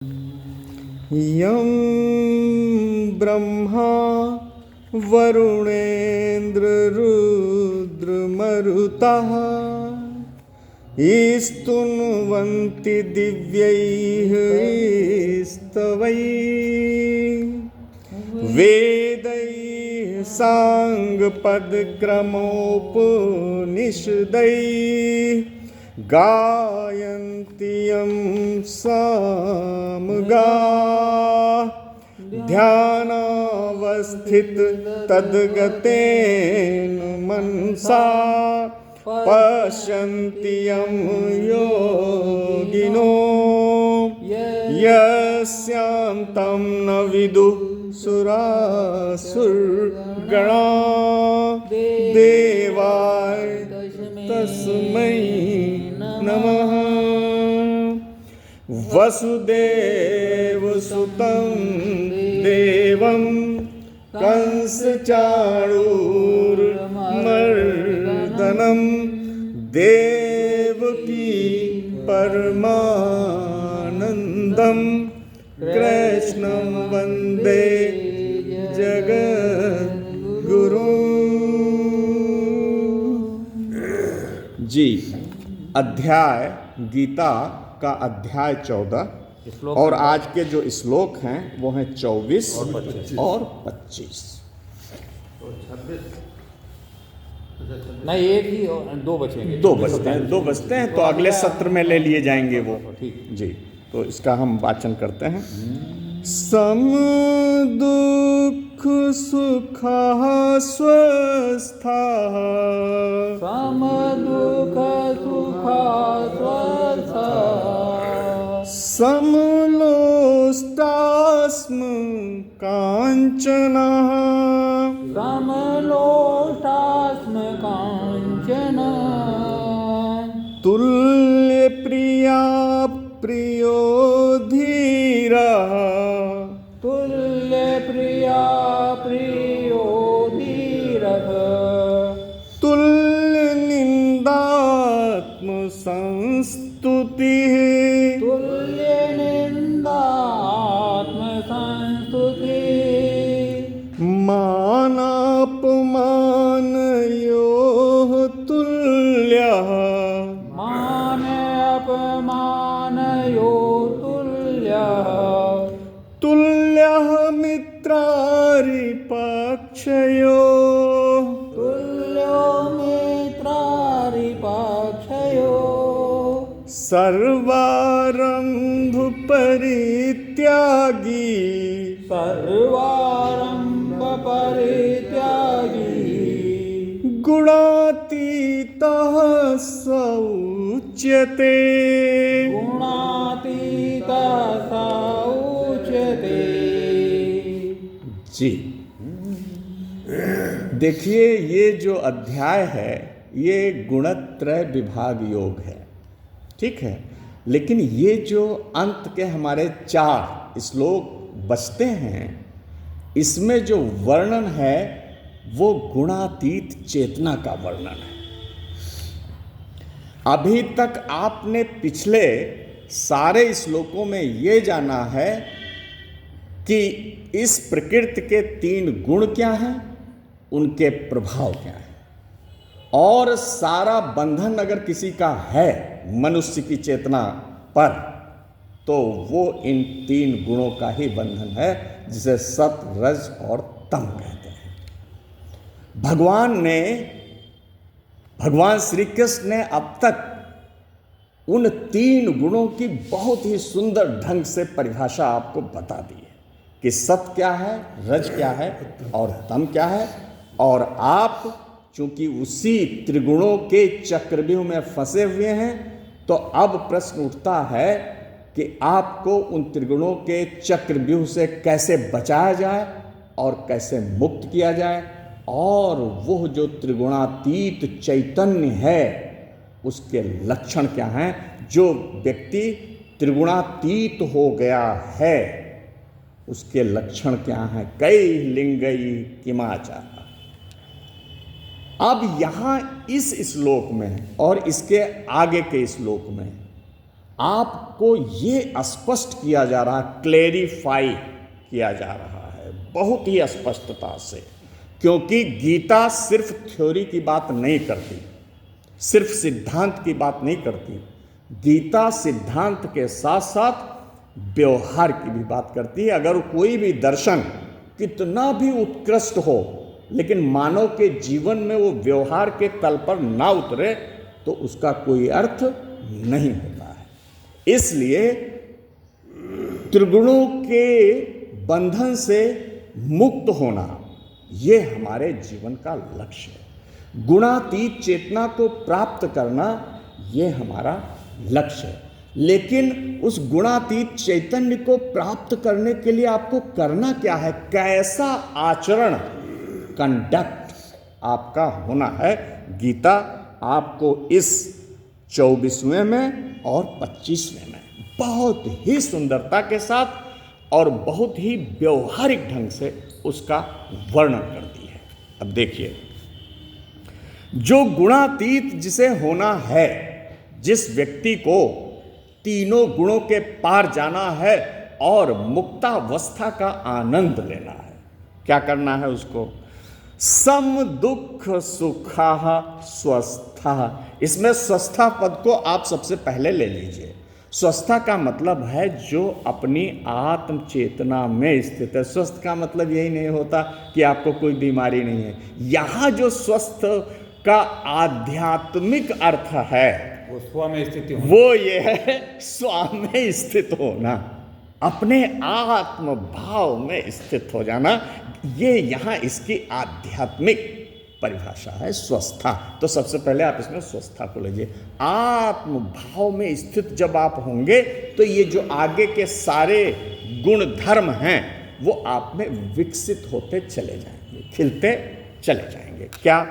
यं ब्रह्मा वरुणेन्द्ररुद्रमरुतः स्तुन्वन्ति दिव्यैः स्तवैः वेदैः साङ्गपदक्रमोपनिषदैः गायन्ति यं सामगाः ध्यानावस्थित तद्गतेन मनसा पश्यन्ति यं योगिनो यस्यान्तं न विदुः सुरासुरगणा देवाय तस्मै नमः। वसुदेवसुतं देवं कंसचाणूरमर्दनं देवकी परमानन्दं कृष्णं वन्दे जगद्गुरुं। जी, अध्याय गीता का अध्याय 14 और आज के जो श्लोक हैं वो हैं 24 और 25। नहीं, एक ही दो बचेंगे। दो बचते हैं तो अगले सत्र में ले लिए जाएंगे वो। जी, तो इसका हम वाचन करते हैं। सम दुख सुखः स्वस्थः सम दुख सुखः स्वस्थः समलोष्टास्म काञ्चनः समलोष्टास्म काञ्चन तुल्यप्रिया प्रियो धीरः तुल्यप्रिया प्रियो धीरः तुल्यनिन्दात्मसंस्तुतिः तुल्यनिन्दात्मसंस्तुतिः मानापमानयोः तुल्यः मानापमानयोः तुल्यः तुल्यः मित्रारिपक्षयोः तुल्यो मित्रारिपक्षयोः सर्वारम्भ परित्यागी सर्वारम्भ परित्यागी गुणातीतः स उच्यते गुणातीतः स उच्यते। जी, देखिए ये जो अध्याय है ये गुणत्रय विभाग योग है, ठीक है। लेकिन ये जो अंत के हमारे 4 श्लोक बचते हैं इसमें जो वर्णन है वो गुणातीत चेतना का वर्णन है। अभी तक आपने पिछले सारे श्लोकों में ये जाना है कि इस प्रकृति के 3 गुण क्या हैं, उनके प्रभाव क्या हैं, और सारा बंधन अगर किसी का है मनुष्य की चेतना पर तो वो इन 3 गुणों का ही बंधन है, जिसे सत, रज और तम कहते हैं। भगवान श्री कृष्ण ने अब तक उन 3 गुणों की बहुत ही सुंदर ढंग से परिभाषा आपको बता दी है कि सत क्या है, रज क्या है और तम क्या है। और आप चूंकि उसी त्रिगुणों के चक्रव्यूह में फंसे हुए हैं तो अब प्रश्न उठता है कि आपको उन त्रिगुणों के चक्रव्यूह से कैसे बचाया जाए और कैसे मुक्त किया जाए, और वह जो त्रिगुणातीत चैतन्य है उसके लक्षण क्या हैं। जो व्यक्ति त्रिगुणातीत हो गया है उसके लक्षण क्या हैं। कई लिंगई किमाचार। अब यहाँ इस श्लोक में और इसके आगे के श्लोक में आपको ये स्पष्ट किया जा रहा, क्लेरिफाई किया जा रहा है बहुत ही स्पष्टता से, क्योंकि गीता सिर्फ थ्योरी की बात नहीं करती, सिर्फ सिद्धांत की बात नहीं करती। गीता सिद्धांत के साथ साथ व्यवहार की भी बात करती है। अगर कोई भी दर्शन कितना भी उत्कृष्ट हो, लेकिन मानव के जीवन में वो व्यवहार के तल पर ना उतरे तो उसका कोई अर्थ नहीं होता है। इसलिए त्रिगुणों के बंधन से मुक्त होना ये हमारे जीवन का लक्ष्य है। गुणातीत चेतना को प्राप्त करना ये हमारा लक्ष्य है। लेकिन उस गुणातीत चैतन्य को प्राप्त करने के लिए आपको करना क्या है, कैसा आचरण, कंडक्ट आपका होना है। गीता आपको इस 24वें में और 25वें में बहुत ही सुंदरता के साथ और बहुत ही व्यवहारिक ढंग से उसका वर्णन करती है। अब देखिए, जो गुणातीत जिसे होना है, जिस व्यक्ति को तीनों गुणों के पार जाना है और मुक्तावस्था का आनंद लेना है, क्या करना है उसको? सम दुख सुखा स्वस्था। इसमें स्वस्था पद को आप सबसे पहले ले लीजिए। स्वस्थता का मतलब है जो अपनी आत्म चेतना में स्थित है। स्वस्थ का मतलब यही नहीं होता कि आपको कोई बीमारी नहीं है। यहाँ जो स्वस्थ का आध्यात्मिक अर्थ है वो स्व में स्थिति होना, वो ये है स्व में स्थित होना, अपने आत्म भाव में स्थित हो जाना। ये यहाँ इसकी आध्यात्मिक परिभाषा है स्वस्थता। तो सबसे पहले आप इसमें स्वस्थता को लीजिए। आत्म भाव में स्थित जब आप होंगे तो ये जो आगे के सारे गुण धर्म हैं वो आप में विकसित होते चले जाएंगे, खिलते चले जाएंगे। क्या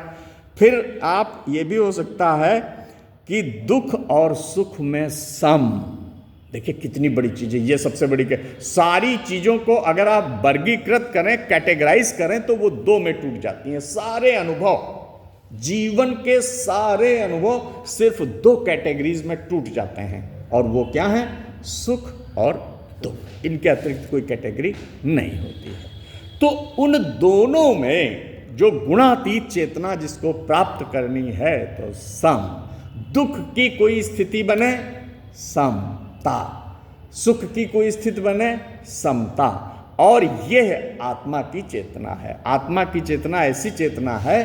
फिर आप ये भी हो सकता है कि दुख और सुख में सम। देखिए कितनी बड़ी चीज़ है ये, सबसे बड़ी सारी चीज़ों को अगर आप वर्गीकृत करें, कैटेगराइज करें तो वो दो में टूट जाती हैं। सारे अनुभव, जीवन के सारे अनुभव सिर्फ दो कैटेगरीज में टूट जाते हैं, और वो क्या है? सुख और दुख। इनके अतिरिक्त कोई कैटेगरी नहीं होती है। तो उन दोनों में जो गुणातीत चेतना जिसको प्राप्त करनी है तो सम। दुख की कोई स्थिति बने समता, सुख की कोई स्थिति बने समता, और यह आत्मा की चेतना है। आत्मा की चेतना ऐसी चेतना है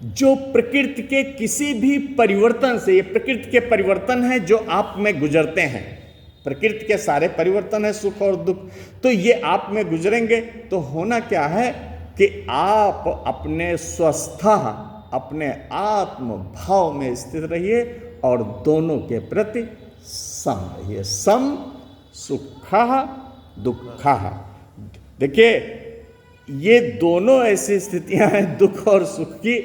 जो प्रकृति के किसी भी परिवर्तन से, ये प्रकृति के परिवर्तन है जो आप में गुजरते हैं। प्रकृति के सारे परिवर्तन है, सुख और दुख, तो ये आप में गुजरेंगे। तो होना क्या है कि आप अपने स्वस्था, अपने आत्म भाव में स्थित रहिए और दोनों के प्रति सम रहिए। सम सुखा दुखा। देखिए ये दोनों ऐसी स्थितियां हैं, दुख और सुख की,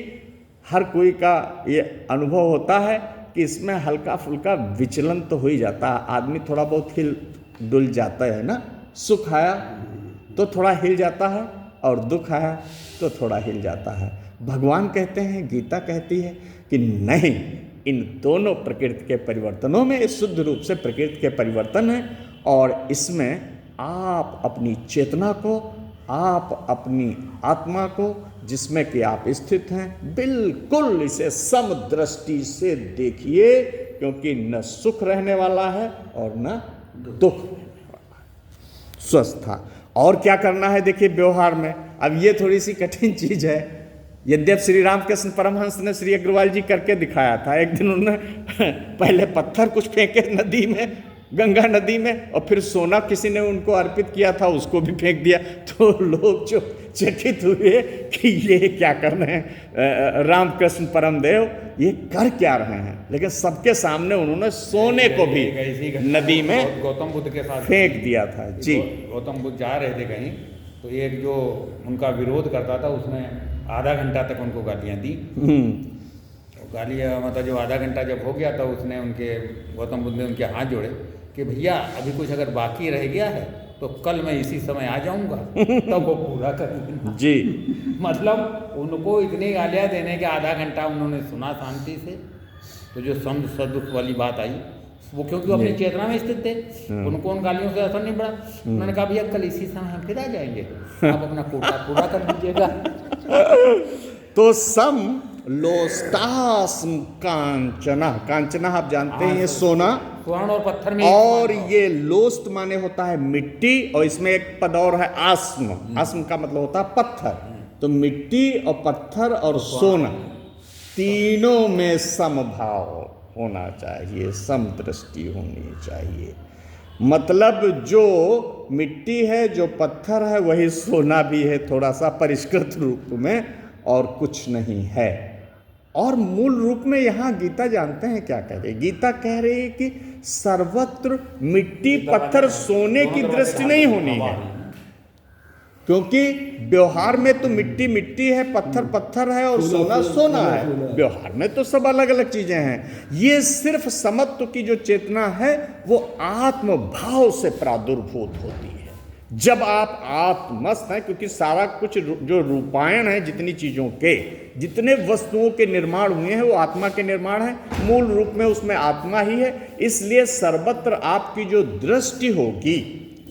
हर कोई का ये अनुभव होता है कि इसमें हल्का फुल्का विचलन तो हो ही जाता है। आदमी थोड़ा बहुत हिल डुल जाता है ना। सुख आया तो थोड़ा हिल जाता है और दुख आया तो थोड़ा हिल जाता है। भगवान कहते हैं, गीता कहती है कि नहीं, इन दोनों प्रकृति के परिवर्तनों में शुद्ध रूप से प्रकृति के परिवर्तन है, और इसमें आप अपनी चेतना को, आप अपनी आत्मा को जिसमें कि आप स्थित हैं, बिल्कुल इसे समदृष्टि से देखिए, क्योंकि न सुख रहने वाला है और न दुख रहने वाला है। स्वस्थता। और क्या करना है देखिए व्यवहार में। अब ये थोड़ी सी कठिन चीज है, यद्यप श्री रामकृष्ण परमहंस ने श्री अग्रवाल जी करके दिखाया था। एक दिन उन्होंने पहले पत्थर कुछ फेंके नदी में, गंगा नदी में, और फिर सोना किसी ने उनको अर्पित किया था, उसको भी फेंक दिया। तो लोग जो चकित हुए कि ये क्या कर रहे हैं रामकृष्ण परमदेव, ये कर क्या रहे हैं। लेकिन सबके सामने उन्होंने सोने को भी नदी में गौतम बुद्ध के साथ फेंक दिया था। जी, गौतम बुद्ध जा रहे थे कहीं, तो एक जो उनका विरोध करता था उसने आधा घंटा तक उनको गालियाँ दी। गालियाँ मतलब जो आधा घंटा जब हो गया तो उसने उनके, गौतम बुद्ध ने उनके हाथ जोड़े कि भैया अभी कुछ अगर बाकी रह गया है तो कल मैं इसी समय आ जाऊंगा, तब वो पूरा करेंगे। जी, मतलब उनको इतनी गालियाँ देने के आधा घंटा उन्होंने सुना शांति से। तो जो सम सदुख वाली बात आई वो क्योंकि वो अपनी चेतना में स्थित थे, उनको उन गालियों से असर नहीं पड़ा। उन्होंने कहा भैया कल इसी समय हम फिर आ जाएंगे, आप अपना कोटा पूरा कर दीजिएगा। तो सम लोस्टास्म कांचना, कांचना आप जानते हैं ये सोना, स्वर्ण और पत्थर में और ये लोस्ट माने होता है मिट्टी, और इसमें एक पद और है आस्म, आस्म का मतलब होता है पत्थर। तो मिट्टी और पत्थर और सोना तीनों में समभाव होना चाहिए, समदृष्टि होनी चाहिए। मतलब जो मिट्टी है, जो पत्थर है, वही सोना भी है, थोड़ा सा परिष्कृत रूप में, और कुछ नहीं है। और मूल रूप में यहाँ गीता जानते हैं क्या कह रही है? गीता कह रही है कि सर्वत्र मिट्टी पत्थर सोने की दृष्टि नहीं होनी है, क्योंकि व्यवहार में तो मिट्टी मिट्टी है, पत्थर पत्थर है और सोना सोना है। व्यवहार में तो सब अलग अलग चीजें हैं। ये सिर्फ समत्व की जो चेतना है वो आत्म भाव से प्रादुर्भूत होती है। जब आप आत्मस्थ हैं, क्योंकि सारा कुछ जो रूपायण है, जितनी चीजों के, जितने वस्तुओं के निर्माण हुए हैं वो आत्मा के निर्माण है, मूल रूप में उसमें आत्मा ही है। इसलिए सर्वत्र आपकी जो दृष्टि होगी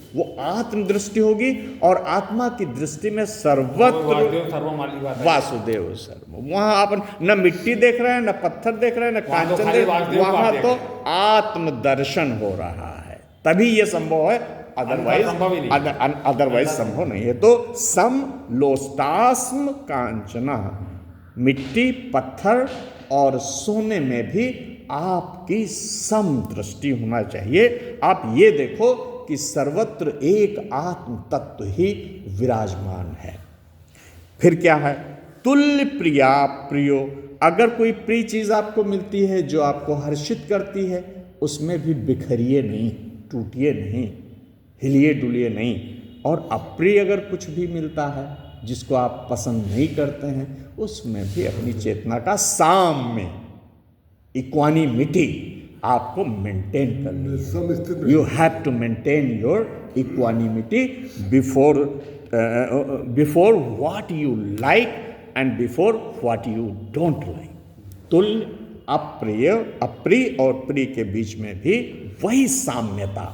वो आत्म दृष्टि होगी, और आत्मा की दृष्टि में सर्वत्र वासुदेव सर्व। वहां आप न मिट्टी देख रहे हैं, न पत्थर देख रहे हैं, न कांचन देख रहे हैं, वहां तो आत्म दर्शन हो रहा है, तभी ये संभव है, अदरवाइज संभव नहीं है। तो सम लोस्टास्म कांचना, मिट्टी पत्थर और सोने में भी आपकी सम दृष्टि होना चाहिए। आप ये देखो कि सर्वत्र एक आत्म तत्व ही विराजमान है। फिर क्या है? तुल्य प्रिया प्रियो, अगर कोई प्रिय चीज आपको मिलती है जो आपको हर्षित करती है, उसमें भी बिखरिए नहीं, टूटिए नहीं, हिलिए डुलिए नहीं। और अप्रिय अगर कुछ भी मिलता है जिसको आप पसंद नहीं करते हैं, उसमें भी अपनी चेतना का साम्य, इक्वानिमिटी आपको मेंटेन करनी है। You have to maintain your equanimity before what you like and before what you don't like. तुल्य अप्रिय, अप्रिय और प्रिय के बीच में भी वही साम्यता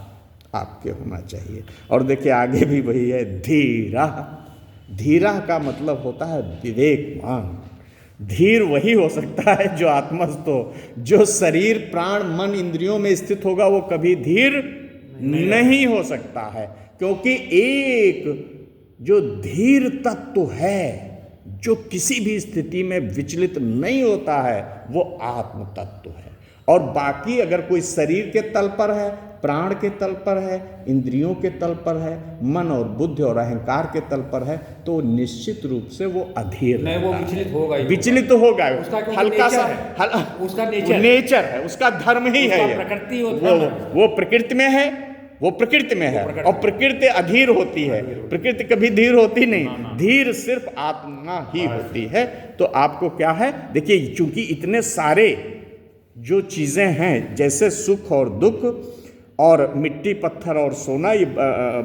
आपके होना चाहिए। और देखिए आगे भी वही है, धीरा। धीरा का मतलब होता है विवेकवान। धीर वही हो सकता है जो आत्मस्थ हो। जो शरीर प्राण मन इंद्रियों में स्थित होगा वो कभी धीर नहीं हो सकता है, क्योंकि एक जो धीर तत्व है, जो किसी भी स्थिति में विचलित नहीं होता है, वो आत्म तत्व है। और बाकी अगर कोई शरीर के तल पर है, प्राण के तल पर है, इंद्रियों के तल पर है, मन और बुद्धि और अहंकार के तल पर है, तो निश्चित रूप से वो अधीर नहीं, वो विचलित होगा ही, विचलित होगा। हल्का सा उसका नेचर है, उसका धर्म ही है, प्रकृति वो प्रकृति में है, वो प्रकृति में है। और प्रकृति अधीर होती है, प्रकृति कभी धीर होती नहीं, धीर सिर्फ आत्मा ही होती है। तो आपको क्या है, देखिए चूंकि इतने सारे जो चीजें हैं, जैसे सुख और दुख और मिट्टी पत्थर और सोना, ये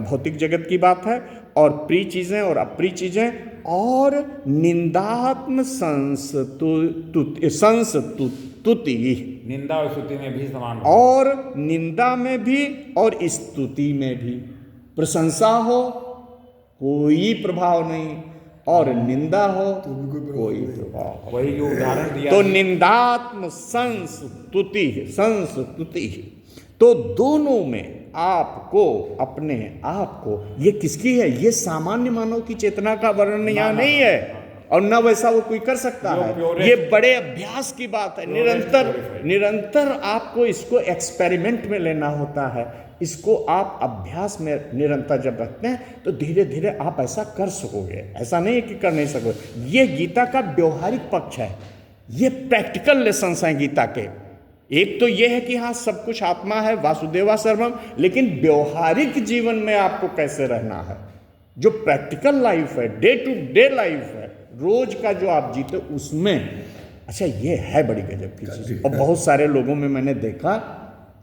भौतिक जगत की बात है, और प्रिय चीजें और अप्रिय चीजें, और निंदात्म संस्तुति, निंदा और स्तुति में भी समान, और निंदा में भी और स्तुति में भी। प्रशंसा हो कोई प्रभाव नहीं, और निंदा हो तो कोई प्रभाव। वही जो उदाहरण दिया, तो निंदात्म संस्तुति, तो दोनों में आपको अपने आप को, ये किसकी है? ये सामान्य मानव की चेतना का वर्णन यहाँ नहीं है, और न वैसा वो कोई कर सकता है। ये बड़े अभ्यास की बात है। निरंतर आपको इसको एक्सपेरिमेंट में लेना होता है। इसको आप अभ्यास में निरंतर जब रखते हैं तो धीरे धीरे आप ऐसा कर सकोगे। ऐसा नहीं है कि कर नहीं सकोगे। ये गीता का व्यवहारिक पक्ष है, ये प्रैक्टिकल लेसन्स हैं गीता के। एक तो ये है कि हाँ सब कुछ आत्मा है, वासुदेवा सर्वम, लेकिन व्यवहारिक जीवन में आपको कैसे रहना है, जो प्रैक्टिकल लाइफ है, डे टू डे लाइफ है, रोज का जो आप जीते उसमें। अच्छा, ये है बड़ी गजब की चीज़। और बहुत सारे लोगों में मैंने देखा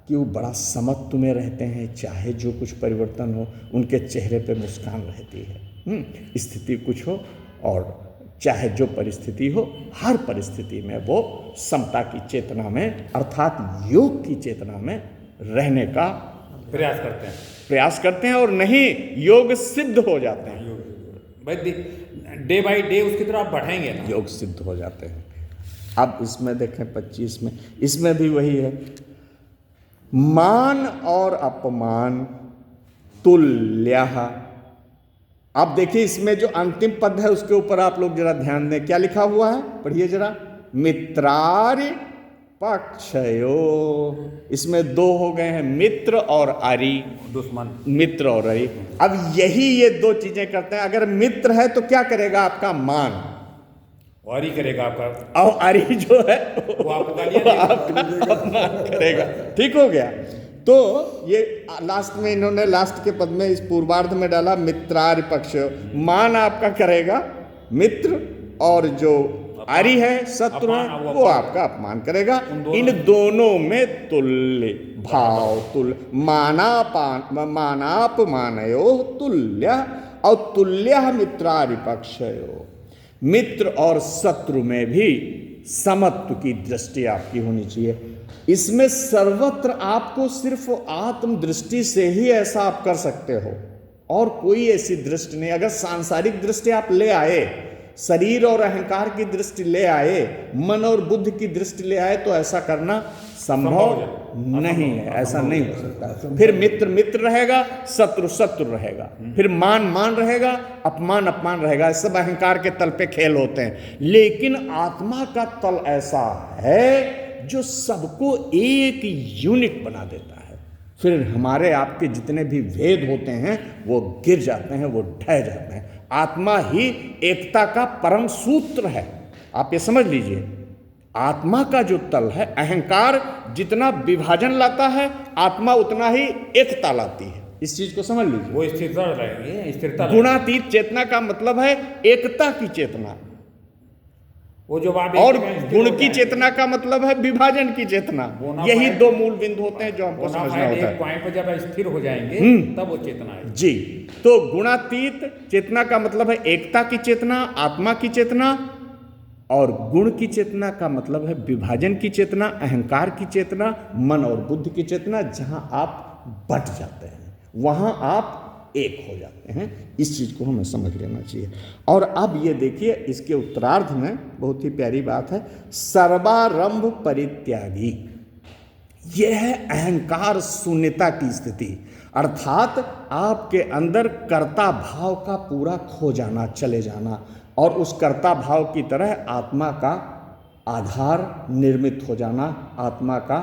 कि वो बड़ा समत्व में रहते हैं, चाहे जो कुछ परिवर्तन हो उनके चेहरे पे मुस्कान रहती है, स्थिति कुछ हो और चाहे जो परिस्थिति हो, हर परिस्थिति में वो समता की चेतना में, अर्थात योग की चेतना में रहने का प्रयास करते हैं और नहीं योग सिद्ध हो जाते हैं, भाई डे बाय डे उसकी तरफ बढ़ेंगे ना, योग सिद्ध हो जाते हैं। अब इसमें देखें 25 में, इसमें भी वही है, मान और अपमान तुल्यः। आप देखिए इसमें जो अंतिम पद है उसके ऊपर आप लोग जरा ध्यान दें, क्या लिखा हुआ है, पढ़िए जरा, मित्रारि पक्षयो। इसमें दो हो गए हैं, मित्र और अरि, दुश्मन, मित्र और अरि। अब यही ये दो चीजें करते हैं। अगर मित्र है तो क्या करेगा, आपका मान, और ही करेगा आपका, और अरि जो है वो आपका अपमान करेगा। ठीक हो गया। तो ये लास्ट में इन्होंने लास्ट के पद में इस पूर्वार्ध में डाला मित्रारि पक्षयो, मान आपका करेगा मित्र, और जो अरि है शत्रु है वो आपका अपमान करेगा। इन दोनों में तुल्य भाव, तुल्य मानापमानयो तुल्य, और तुल्य मित्रारि पक्षयो। मित्र और शत्रु में भी समत्व की दृष्टि आपकी होनी चाहिए। इसमें सर्वत्र आपको सिर्फ आत्म दृष्टि से ही ऐसा आप कर सकते हो, और कोई ऐसी दृष्टि नहीं। अगर सांसारिक दृष्टि आप ले आए, शरीर और अहंकार की दृष्टि ले आए, मन और बुद्धि की दृष्टि ले आए, तो ऐसा करना संभव नहीं है, ऐसा नहीं हो सकता। फिर मित्र मित्र रहेगा, शत्रु शत्रु रहेगा, फिर मान मान रहेगा, अपमान अपमान रहेगा। सब अहंकार के तल पे खेल होते हैं। लेकिन आत्मा का तल ऐसा है जो सबको एक यूनिट बना देता है। फिर हमारे आपके जितने भी भेद होते हैं वो गिर जाते हैं, वो ढह जाते हैं। आत्मा ही एकता का परम सूत्र है। आप ये समझ लीजिए, आत्मा का जो तल है, अहंकार जितना विभाजन लाता है, आत्मा उतना ही एकता लाती है। इस चीज को समझ लीजिए। वो स्थिरता रहेगी, स्थिरता। गुणातीत चेतना का मतलब है एकता की चेतना, वो जो बात, और गुण की चेतना का मतलब है विभाजन की चेतना। यही दो मूल बिंदु होते हैं जो हमको समझना होता है। पॉइंट पर जब स्थिर हो जाएंगे तब वो चेतना है जी। तो गुणातीत चेतना का मतलब है एकता की चेतना, आत्मा की चेतना, और गुण की चेतना का मतलब है विभाजन की चेतना, अहंकार की चेतना, मन और बुद्धि की चेतना। जहां आप बट जाते हैं वहां आप एक हो जाते हैं। इस चीज को हमें समझ लेना चाहिए। और अब ये देखिए इसके उत्तरार्ध में बहुत ही प्यारी बात है, सर्वारंभ परित्यागी। यह है अहंकार शून्यता की स्थिति, अर्थात आपके अंदर कर्ता भाव का पूरा खो जाना, चले जाना, और उस कर्ता भाव की तरह आत्मा का आधार निर्मित हो जाना, आत्मा का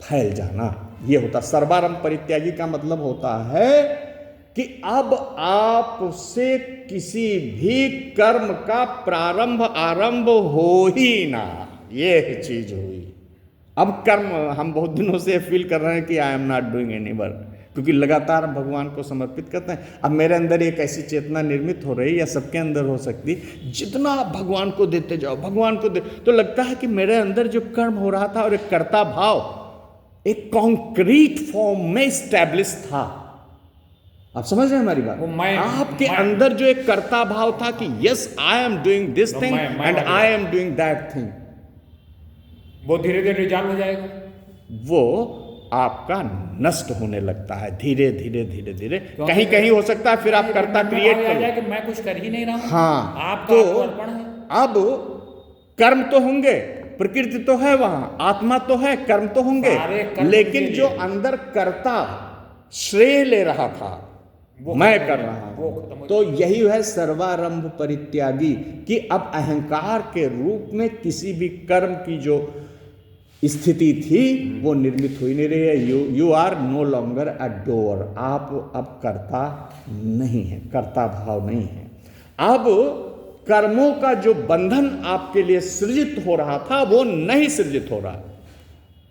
फैल जाना। ये होता सर्वारंभ परित्यागी का मतलब होता है कि अब आपसे किसी भी कर्म का प्रारंभ आरंभ हो ही ना, ये चीज हुई। अब कर्म हम बहुत दिनों से फील कर रहे हैं कि I am not doing any work, क्योंकि लगातार हम भगवान को समर्पित करते हैं। अब मेरे अंदर एक ऐसी चेतना निर्मित हो रही है, या सबके अंदर हो सकती, जितना आप भगवान को देते जाओ, भगवान को दे, तो लगता है कि मेरे अंदर जो कर्म हो रहा था और एक कर्ता भाव एक कॉन्क्रीट फॉर्म में स्टैब्लिश था। आप समझ रहे हैं हमारी बात? आपके अंदर जो एक कर्ता भाव था कि yes I am doing this thing and I am doing that thing, वो धीरे धीरे रिजॉल्व हो जाएगा। वो आपका नष्ट होने लगता है धीरे धीरे धीरे धीरे। कहीं कहीं हो सकता है फिर आप कर्ता क्रिएट कर, कि मैं कुछ कर ही नहीं रहा हूं। हाँ, आपका तो अर्पण है। अब कर्म तो होंगे, प्रकृति तो है वहां, आत्मा तो है, कर्म तो होंगे, लेकिन जो अंदर कर्ता श्रेय ले रहा था मैं कर रहा हूं, तो यही है सर्वारंभ परित्यागी, कि अब अहंकार के रूप में किसी भी कर्म की जो स्थिति थी वो निर्मित हो ही नहीं रही है। You are no longer a doer, आप अब कर्ता नहीं है, कर्ता भाव नहीं है। अब कर्मों का जो बंधन आपके लिए सृजित हो रहा था वो नहीं सृजित हो रहा।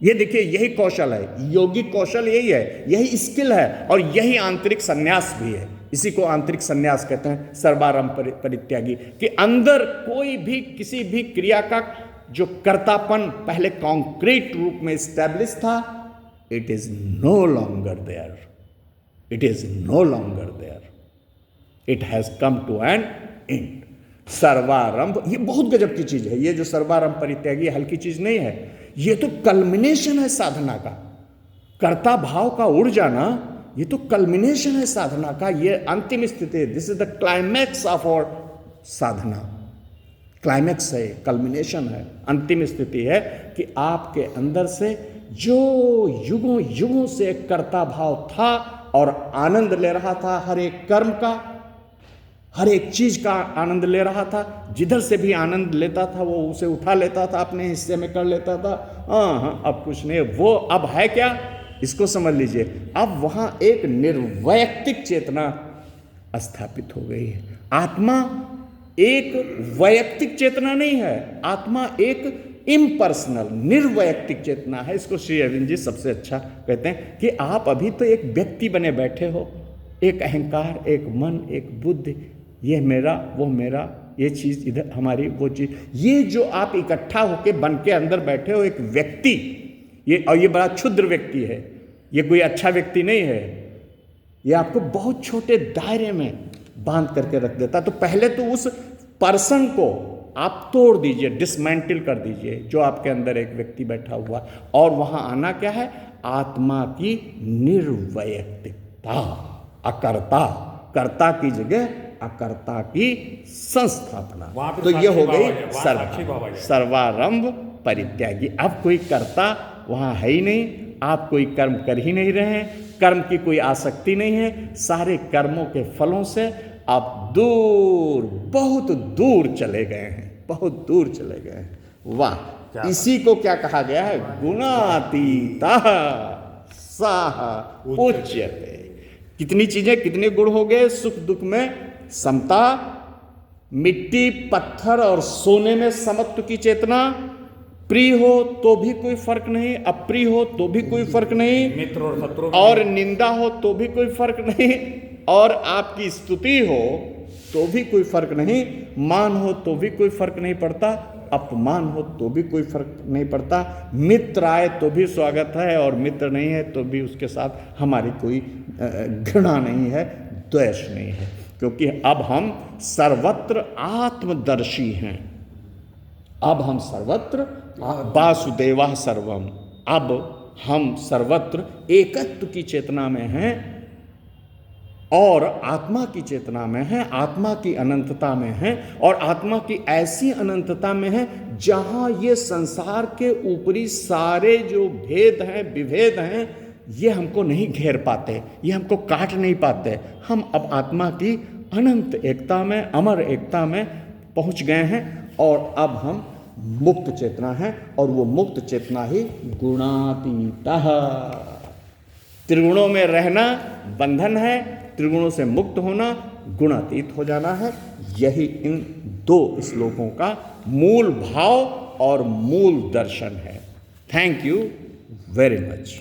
ये देखिए यही कौशल है, योगिक कौशल यही है, यही स्किल है, और यही आंतरिक संन्यास भी है। इसी को आंतरिक संन्यास कहते हैं, सर्वारंभ परित्यागी, कि अंदर कोई भी किसी भी क्रिया का जो कर्तापन पहले कॉन्क्रीट रूप में स्टैब्लिश था, it is no longer there, it is no longer there, it has come to an end. सर्वारंभ, ये बहुत गजब की चीज है। ये जो सर्वारंभ परित्यागी हल्की चीज नहीं है, ये तो कल्मिनेशन है साधना का। कर्ता भाव का उड़ जाना, ये तो कल्मिनेशन है साधना का, ये अंतिम स्थिति है। This is the climax of our sadhana. Climax है, कल्मिनेशन है, अंतिम स्थिति है कि आपके अंदर से जो युगों युगों से एक कर्ता भाव था और आनंद ले रहा था, हर एक कर्म का, हर एक चीज का आनंद ले रहा था, जिधर से भी आनंद लेता था वो उसे उठा लेता था, अपने हिस्से में कर लेता था। हाँ, अब कुछ नहीं, वो अब है क्या, इसको समझ लीजिए। अब वहां एक निर्वैयक्तिक चेतना स्थापित हो गई है। आत्मा एक वैयक्तिक चेतना नहीं है, आत्मा एक इम्पर्सनल निर्वैयक्तिक चेतना है। इसको श्री अरविंद जी सबसे अच्छा कहते हैं कि आप अभी तो एक व्यक्ति बने बैठे हो, एक अहंकार, एक मन, एक बुद्धि, ये मेरा, वो मेरा, ये चीज इधर हमारी, वो चीज, ये जो आप इकट्ठा होके बन के अंदर बैठे हो एक व्यक्ति, ये, और ये बड़ा क्षुद्र व्यक्ति है, ये कोई अच्छा व्यक्ति नहीं है, ये आपको बहुत छोटे दायरे में बांध करके रख देता। तो पहले तो उस पर्सन को आप तोड़ दीजिए, डिसमेंटल कर दीजिए, जो आपके अंदर एक व्यक्ति बैठा हुआ, और वहां आना क्या है, आत्मा की निर्वैयक्तिकता, अकर्ता, कर्ता की जगह अकर्ता की संस्थापना। तो ये हो गई सर्वारंभ परित्यागी। अब कोई कर्ता वहां है ही नहीं, आप कोई कर्म कर ही नहीं रहे हैं, कर्म की कोई आसक्ति नहीं है, सारे कर्मों के फलों से आप दूर, बहुत दूर चले गए हैं, बहुत दूर चले गए हैं। वाह, इसी को क्या कहा गया है, गुणातीतः सः उच्यते। कितनी चीजें, कितने गुण हो गए, सुख दुख में समता, मिट्टी पत्थर और सोने में समत्व की चेतना, प्रिय हो तो भी कोई फर्क नहीं, अप्रिय हो तो भी कोई फर्क नहीं, मित्र और शत्रु, और निंदा हो तो भी कोई फर्क नहीं, और आपकी स्तुति हो तो भी कोई फर्क नहीं, मान हो तो भी कोई फर्क नहीं पड़ता, अपमान हो तो भी कोई फर्क नहीं पड़ता, मित्र आए तो भी स्वागत है, और मित्र नहीं है तो भी उसके साथ हमारी कोई घृणा नहीं है, द्वेष नहीं है, क्योंकि अब हम सर्वत्र आत्मदर्शी हैं। अब हम सर्वत्र वासुदेवा सर्वम, अब हम सर्वत्र एकत्व की चेतना में हैं और आत्मा की चेतना में हैं, आत्मा की अनंतता में हैं, और आत्मा की ऐसी अनंतता में है जहां ये संसार के ऊपरी सारे जो भेद हैं, विभेद हैं, ये हमको नहीं घेर पाते, ये हमको काट नहीं पाते। हम अब आत्मा की अनंत एकता में, अमर एकता में पहुंच गए हैं, और अब हम मुक्त चेतना है, और वो मुक्त चेतना ही गुणातीतः। त्रिगुणों में रहना बंधन है, त्रिगुणों से मुक्त होना गुणातीत हो जाना है। यही इन दो श्लोकों का मूल भाव और मूल दर्शन है। Thank you very much.